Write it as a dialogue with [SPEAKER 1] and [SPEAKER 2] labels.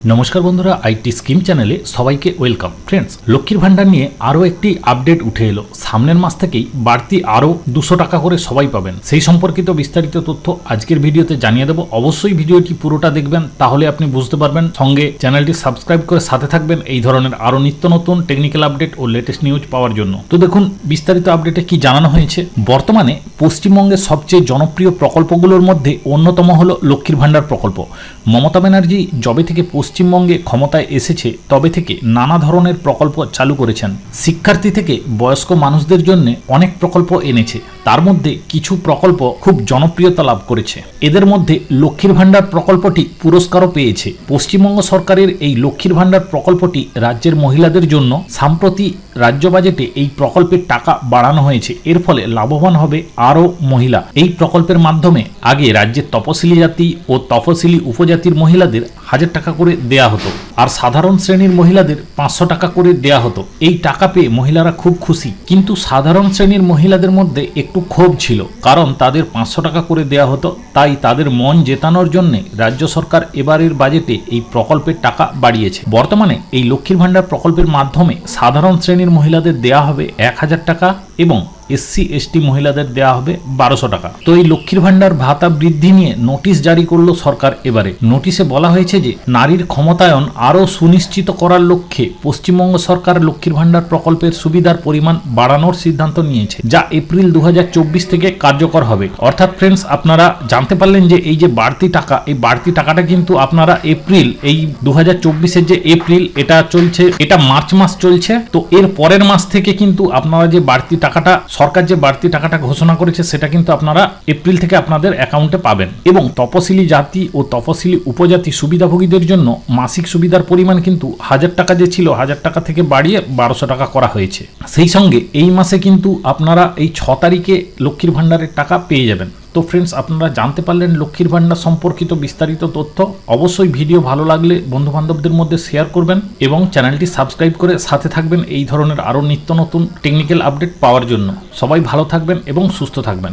[SPEAKER 1] नमस्कार बंधुरा IT scheme चैनेले सबाइके welcome. Friends, लक्ष्मीर भाण्डार निये आरो एकटी आपडेट उठे एलो। सामनेर मास थेकेई बाड़ती आरो 200 टाका करे सबाई पाबेन। सेई सम्पर्कित विस्तारित तथ्य आजकेर भिडियोते जानिये देब। अवश्यई भिडियोटी पुरोटा देखबेन, ताहले आपनि बुझते पारबेन। संगे चैनलटी सबस्क्राइब करे साथे थाकबेन एई धरनेर आरो नित्य नतुन टेक्निकल आपडेट और लेटेस्ट निउज पाওয়ার জন্য। तो देखुन विस्तारित आपडेटे कि जानानो हयेছে। बर्तमाने पश्चिमबंगेर सबचेये जनप्रिय प्रकल्पगुलोर मध्ये अन्यतम हलो लक्ष्मीर भाण्डार प्रकल्प। ममता ব্যানার্জি जबे থেকে পশ্চিমবঙ্গে ক্ষমতায় এসেছে তবে থেকে নানা ধরনের প্রকল্প চালু করেছেন। শিক্ষার্থী থেকে বয়স্ক মানুষদের জন্য অনেক প্রকল্প এনেছে। তার মধ্যে কিছু প্রকল্প খুব জনপ্রিয়তা লাভ করেছে। এদের মধ্যে লক্ষ্মীর ভাণ্ডার প্রকল্পটি পুরস্কারও পেয়েছে। পশ্চিমবঙ্গ সরকারের এই লক্ষ্মীর ভাণ্ডার প্রকল্পটি রাজ্যের মহিলাদের জন্য সম্প্রতি রাজ্য বাজেটে এই প্রকল্পের টাকা বাড়ানো হয়েছে। এর ফলে লাভবান হবে আরও মহিলা। এই প্রকল্পের মাধ্যমে আগে রাজ্যের তপশিলি জাতি ও তপশিলি উপজাতির মহিলাদের 1000 টাকা করে দেয়া হতো, আর সাধারণ শ্রেণীর মহিলাদের 500 টাকা করে দেয়া হতো। এই টাকা পেয়ে মহিলারা খুব খুশি, কিন্তু সাধারণ শ্রেণীর মহিলাদের মধ্যে একটু ক্ষোভ ছিল, কারণ তাদের 500 টাকা করে দেয়া হতো। তাই তাদের মন জেতানোর জন্য রাজ্য সরকার এবারের বাজেটে এই প্রকল্পের টাকা বাড়িয়েছে। বর্তমানে এই লক্ষ্মীর ভাণ্ডার প্রকল্পের মাধ্যমে সাধারণ শ্রেণীর মহিলাদের দেয়া হবে 1000 টাকা এবং এসসি এসটি মহিলাদের দেয়া হবে 1200 টাকা। তো এই লক্ষ্মীর ভাণ্ডার ভাতা বৃদ্ধি নিয়ে নোটিশ জারি করলো সরকার। এবারে নোটিশে বলা হয়েছে যে নারীর ক্ষমতায়ন আরও সুনিশ্চিত করার লক্ষ্যে পশ্চিমবঙ্গ সরকার লক্ষ্মীর ভাণ্ডার প্রকল্পের সুবিধার পরিমাণ বাড়ানোর সিদ্ধান্ত নিয়েছে, যা এপ্রিল 2024 থেকে কার্যকর হবে। অর্থাৎ ফ্রেন্ডস, আপনারা জানতে পারলেন যে এই যে বাড়তি টাকা, এই বাড়তি টাকাটা কিন্তু আপনারা এপ্রিল, এই 2024-এর যে এপ্রিল, এটা চলছে, এটা মার্চ মাস চলছে, তো এর পরের মাস থেকে কিন্তু আপনারা যে বাড়তি টাকাটা, সরকার যে বাড়তি টাকাটা ঘোষণা করেছে, সেটা কিন্তু আপনারা এপ্রিল থেকে আপনাদের অ্যাকাউন্টে পাবেন। এবং তপশিলি জাতি ও তপশিলি উপজাতি সুবিধাভোগীদের জন্য মাসিক সুবিধার পরিমাণ কিন্তু 1000 টাকা যে ছিল, 1000 টাকা থেকে বাড়িয়ে 1200 টাকা করা হয়েছে। সেই সঙ্গে এই মাসে কিন্তু আপনারা এই 6 তারিখে লক্ষ্মীর ভাণ্ডারের টাকা পেয়ে যাবেন। তো ফ্রেন্ডস, আপনারা জানতে পারলেন লক্ষ্মীর ভাণ্ডার সম্পর্কিত বিস্তারিত তথ্য। অবশ্যই ভিডিও ভালো লাগলে বন্ধু বান্ধবদের মধ্যে শেয়ার করবেন এবং চ্যানেলটি সাবস্ক্রাইব করে সাথে থাকবেন এই ধরনের আরও নিত্য নতুন টেকনিক্যাল আপডেট পাওয়ার জন্য। সবাই ভালো থাকবেন এবং সুস্থ থাকবেন।